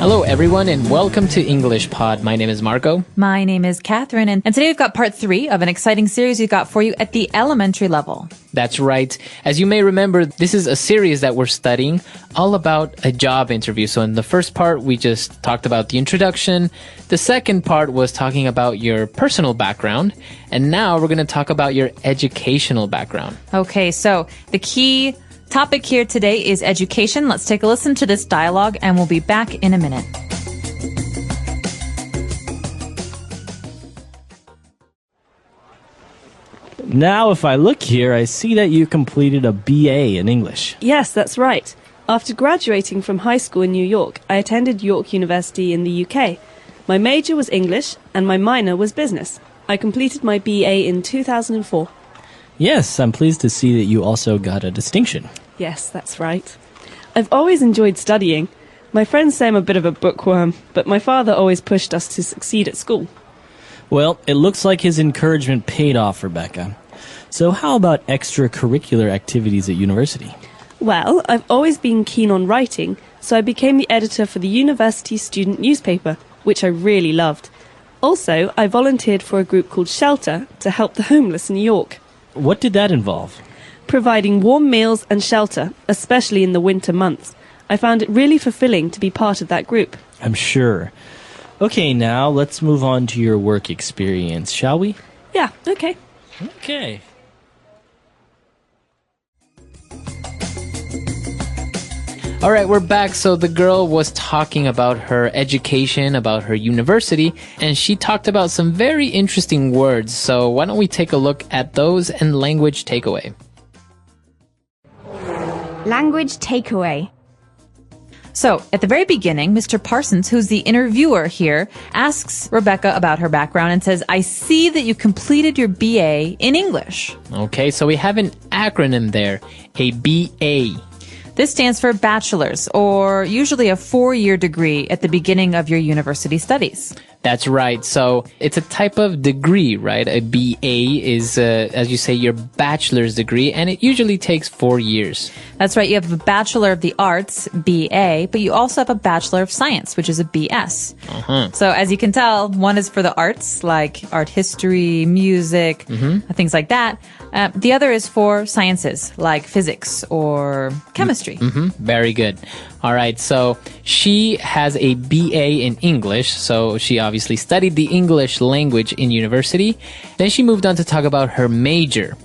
Hello, everyone, and welcome to EnglishPod. My name is Marco. My name is Catherine, and today we've got part 3 of an exciting series we've got for you at the elementary level. That's right. As you may remember, this is a series that we're studying all about a job interview. So in the first part, we just talked about the introduction. The second part was talking about your personal background. And now we're going to talk about your educational background. Okay, so the key topic here today is education. Let's take a listen to this dialogue, and we'll be back in a minute. Now, if I look here, I see that you completed a BA in English. Yes, that's right. After graduating from high school in New York, I attended York University in the UK. My major was English, and my minor was business. I completed my BA in 2004. Yes, I'm pleased to see that you also got a distinction. Yes, that's right. I've always enjoyed studying. My friends say I'm a bit of a bookworm, but my father always pushed us to succeed at school. Well, it looks like his encouragement paid off, Rebecca. So how about extracurricular activities at university? Well, I've always been keen on writing, so I became the editor for the university student newspaper, which I really loved. Also, I volunteered for a group called Shelter to help the homeless in New York. What did that involve? Providing warm meals and shelter, especially in the winter months. I found it really fulfilling to be part of that group. I'm sure. Okay, now let's move on to your work experience, shall we? Yeah, okay. Okay. All right, we're back. So the girl was talking about her education, about her university, and she talked about some very interesting words. So why don't we take a look at those and language takeaway? Language takeaway. So, at the very beginning, Mr. Parsons, who's the interviewer here, asks Rebecca about her background and says, I see that you completed your BA in English. Okay, so we have an acronym there, a BA. This stands for bachelor's, or usually a 4-year degree at the beginning of your university studies. That's right. So it's a type of degree, right? A BA is, as you say, your bachelor's degree, and it usually takes 4 years. That's right. You have a Bachelor of the Arts, BA, but you also have a Bachelor of Science, which is a BS. So as you can tell, one is for the arts, like art history, music, things like that. The other is for sciences, like physics or chemistry. Very good. All right, so she has a BA in English, so she obviously studied the English language in university. Then she moved on to talk about her major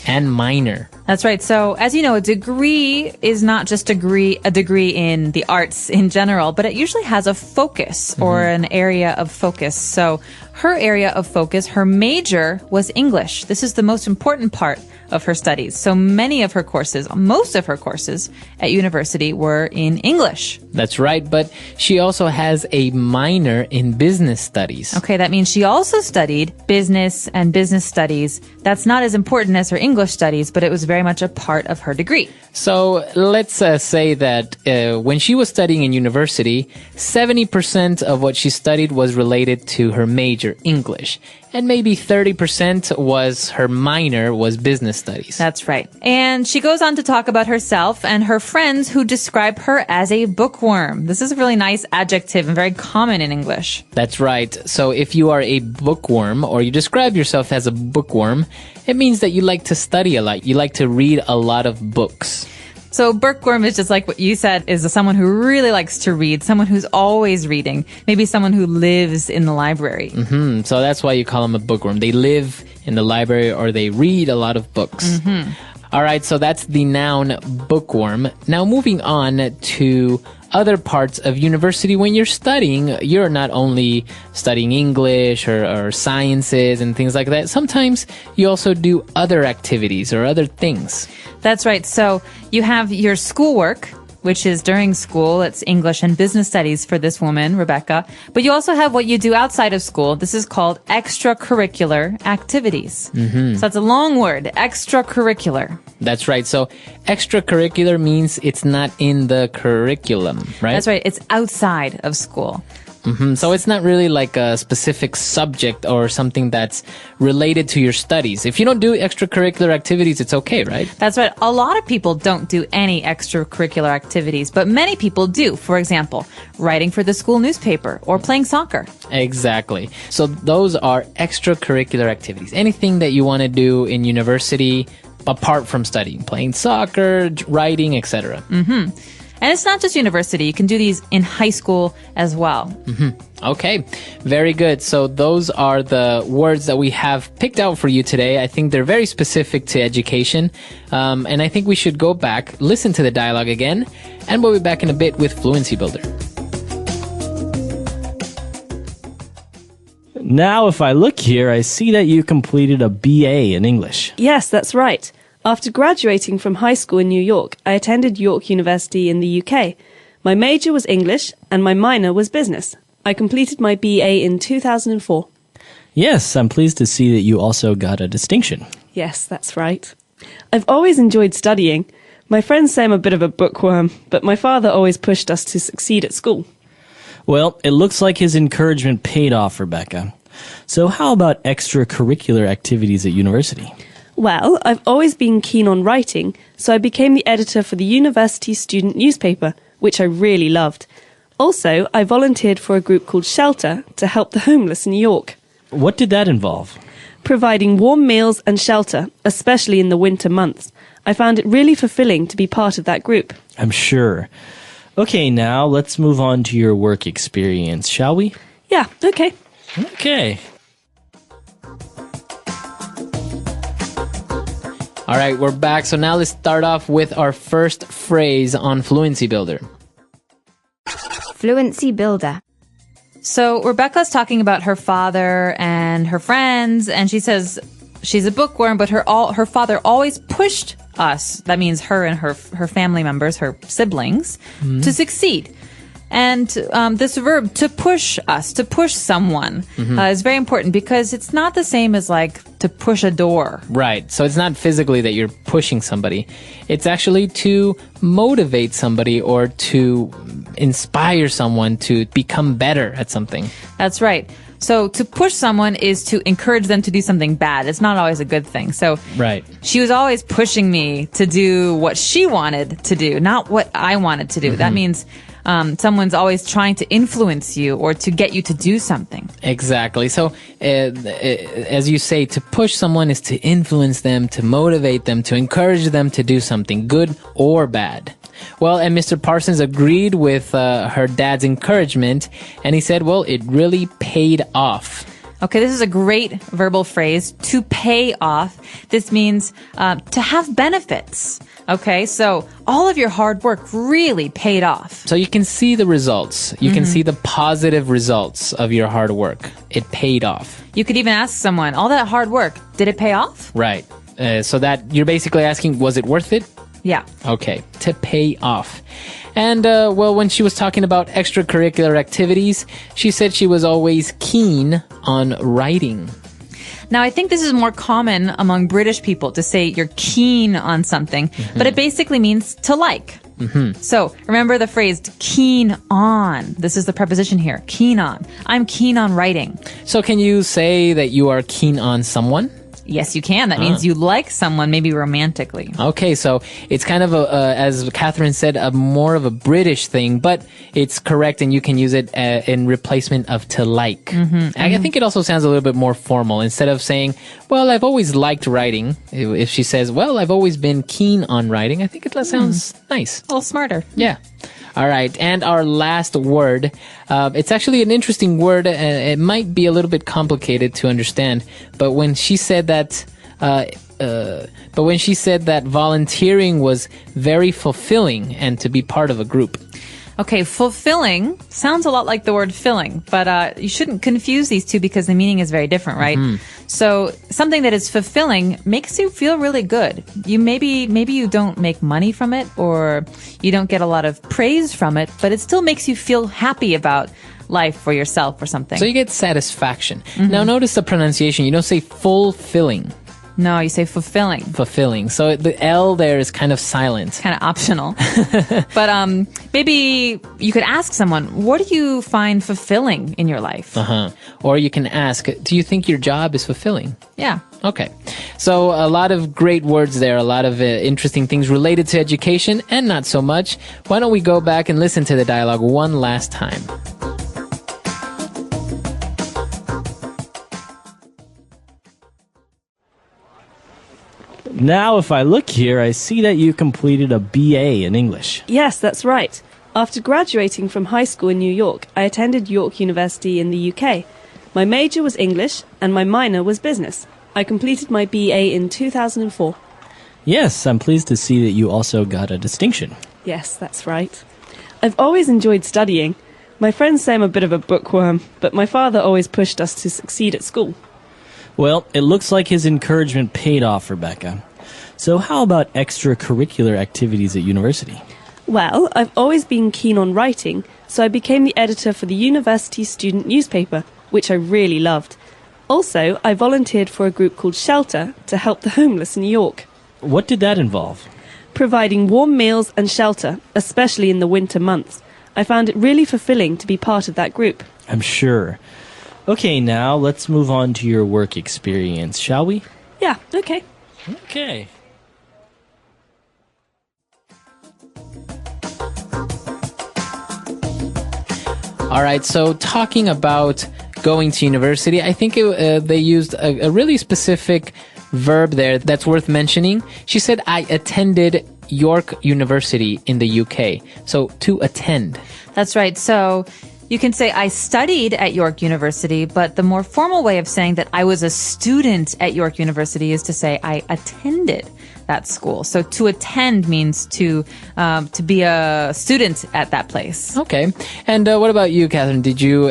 and minor. That's right. So, as you know, a degree is not just a degree in the arts in general, but it usually has a focus or an area of focus. So, her area of focus, her major was English. This is the most important part of her studies. So many of her courses, most of her courses at university were in English. That's right, but she also has a minor in business studies. Okay, that means she also studied business and business studies. That's not as important as her English studies, but it was very much a part of her degree. So let's say that when she was studying in university, 70% of what she studied was related to her major, English. And maybe 30% was her minor, was business studies. That's right. And she goes on to talk about herself and her friends who describe her as a bookworm. This is a really nice adjective and very common in English. That's right. So if you are a bookworm or you describe yourself as a bookworm, it means that you like to study a lot. You like to read a lot of books. So bookworm is just like what you said, is someone who really likes to read, someone who's always reading, maybe someone who lives in the library. So that's why you call them a bookworm. They live in the library or they read a lot of books. All right, so that's the noun bookworm. Now moving on to other parts of university. When you're studying, you're not only studying English or sciences and things like that. Sometimes you also do other activities or other things. That's right. So you have your schoolwork, which is during school. It's English and business studies for this woman, Rebecca. But you also have what you do outside of school. This is called extracurricular activities. So that's a long word, extracurricular. That's right. So extracurricular means it's not in the curriculum, right? That's right. It's outside of school. So it's not really like a specific subject or something that's related to your studies. If you don't do extracurricular activities, it's okay, right? That's right. A lot of people don't do any extracurricular activities, but many people do. For example, writing for the school newspaper or playing soccer. Exactly. So those are extracurricular activities. Anything that you want to do in university apart from studying, playing soccer, writing, etc. And it's not just university. You can do these in high school as well. Okay, very good. So those are the words that we have picked out for you today. I think they're very specific to education. And I think we should go back, listen to the dialogue again, and we'll be back in a bit with Fluency Builder. Now, if I look here, I see that you completed a BA in English. Yes, that's right. After graduating from high school in New York, I attended York University in the UK. My major was English and my minor was business. I completed my BA in 2004. Yes, I'm pleased to see that you also got a distinction. Yes, that's right. I've always enjoyed studying. My friends say I'm a bit of a bookworm, but my father always pushed us to succeed at school. Well, it looks like his encouragement paid off, Rebecca. So how about extracurricular activities at university? Well, I've always been keen on writing, so I became the editor for the university student newspaper, which I really loved. Also, I volunteered for a group called Shelter to help the homeless in New York, What did that involve? providing warm meals and shelter, especially in the winter months. I found it really fulfilling to be part of that group. I'm sure. Okay, now let's move on to your work experience, shall we? Yeah, okay. Okay. All right, we're back. So now let's start off with our first phrase on Fluency Builder. Fluency Builder. So Rebecca's talking about her father and her friends, and she says she's a bookworm, but her father always pushed us, that means her and her family members, her siblings, to succeed. And this verb, to push us, to push someone, is very important because it's not the same as like to push a door. Right. So it's not physically that you're pushing somebody. It's actually to motivate somebody or to inspire someone to become better at something. That's right. So to push someone is to encourage them to do something bad. It's not always a good thing. So Right. she was always pushing me to do what she wanted to do, not what I wanted to do. That means someone's always trying to influence you or to get you to do something. Exactly. So, as you say, to push someone is to influence them, to motivate them, to encourage them to do something good or bad. Well, and Mr. Parsons agreed with her dad's encouragement, and he said, well, it really paid off. Okay, this is a great verbal phrase, to pay off. This means to have benefits. Okay, so all of your hard work really paid off. So you can see the results. You can see the positive results of your hard work. It paid off. You could even ask someone, all that hard work, did it pay off? Right. So that you're basically asking, was it worth it? Yeah. Okay, to pay off. And, well, when she was talking about extracurricular activities, she said she was always keen on writing. Now, I think this is more common among British people to say you're keen on something, but it basically means to like. So remember the phrase keen on. This is the preposition here, keen on. I'm keen on writing. So can you say that you are keen on someone? Yes, you can. That means you like someone, maybe romantically. Okay, so it's kind of, as Catherine said, a more of a British thing, but it's correct and you can use it in replacement of to like. I think it also sounds a little bit more formal. Instead of saying, well, I've always liked writing, if she says, well, I've always been keen on writing, I think it sounds nice. A little smarter. Yeah. All right. And our last word, it's actually an interesting word. It might be a little bit complicated to understand, but when she said that, volunteering was very fulfilling and to be part of a group. Okay, fulfilling sounds a lot like the word filling, but you shouldn't confuse these two because the meaning is very different, right? So something that is fulfilling makes you feel really good. You maybe you don't make money from it or you don't get a lot of praise from it, but it still makes you feel happy about life for yourself or something. So you get satisfaction. Now notice the pronunciation. You don't say fulfilling. No, you say fulfilling. Fulfilling. So the L there is kind of silent. Kind of optional. But Maybe you could ask someone, what do you find fulfilling in your life? Or you can ask, do you think your job is fulfilling? Yeah. Okay. So a lot of great words there, a lot of interesting things related to education and not so much. Why don't we go back and listen to the dialogue one last time? Now, if I look here, I see that you completed a BA in English. Yes, that's right. After graduating from high school in New York, I attended York University in the UK. My major was English and my minor was business. I completed my BA in 2004. Yes, I'm pleased to see that you also got a distinction. Yes, that's right. I've always enjoyed studying. My friends say I'm a bit of a bookworm, but my father always pushed us to succeed at school. Well, it looks like his encouragement paid off, Rebecca. So how about extracurricular activities at university? Well, I've always been keen on writing, so I became the editor for the university student newspaper, which I really loved. Also, I volunteered for a group called Shelter to help the homeless in New York, What did that involve? providing warm meals and shelter, especially in the winter months. I found it really fulfilling to be part of that group. I'm sure. Okay, now let's move on to your work experience, shall we? Yeah, okay. Okay. All right, so talking about going to university, I think they used a really specific verb there that's worth mentioning. She said, I attended York University in the UK. So, to attend. That's right. So you can say I studied at York University, but the more formal way of saying that I was a student at York University is to say I attended that school. So to attend means to be a student at that place. Okay. And what about you, Catherine? Did you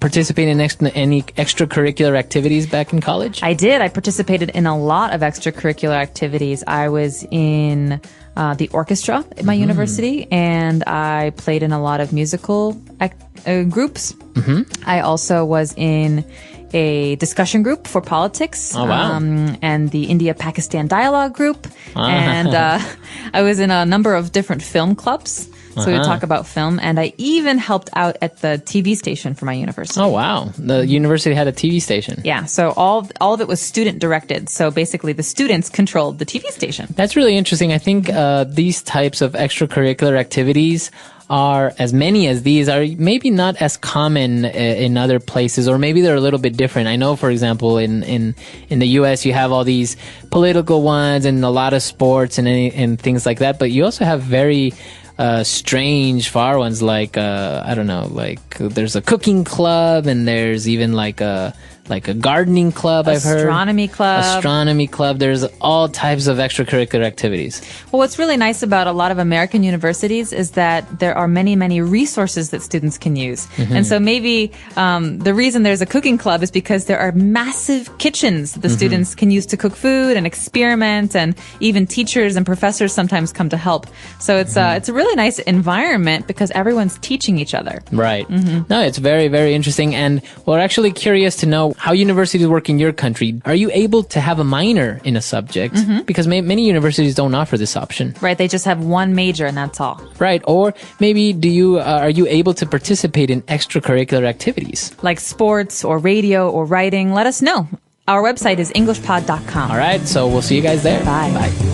participate in any extracurricular activities back in college? I did. I participated in a lot of extracurricular activities. I was in the orchestra at my university, and I played in a lot of musical groups. I also was in a discussion group for politics, and the India-Pakistan dialogue group, and I was in a number of different film clubs. So we would talk about film, and I even helped out at the TV station for my university. Oh, wow. The university had a TV station. Yeah, so all of it was student-directed. So basically, the students controlled the TV station. That's really interesting. I think these types of extracurricular activities are, as many as these, are maybe not as common in other places, or maybe they're a little bit different. I know, for example, in the U.S., you have all these political ones and a lot of sports and things like that, but you also have very strange far ones like I don't know, like there's a cooking club, and there's even like a gardening club. I've heard astronomy club. There's all types of extracurricular activities. Well, what's really nice about a lot of American universities is that there are many resources that students can use. And so maybe the reason there's a cooking club is because there are massive kitchens that the students can use to cook food and experiment, and even teachers and professors sometimes come to help. So it's a really nice environment because everyone's teaching each other. Right. No, it's very, very interesting. And we're actually curious to know how universities work in your country. Are you able to have a minor in a subject? Because many universities don't offer this option. Right. They just have one major and that's all. Right. Or maybe are you able to participate in extracurricular activities? Like sports or radio or writing? Let us know. Our website is EnglishPod.com. All right. So we'll see you guys there. Bye. Bye.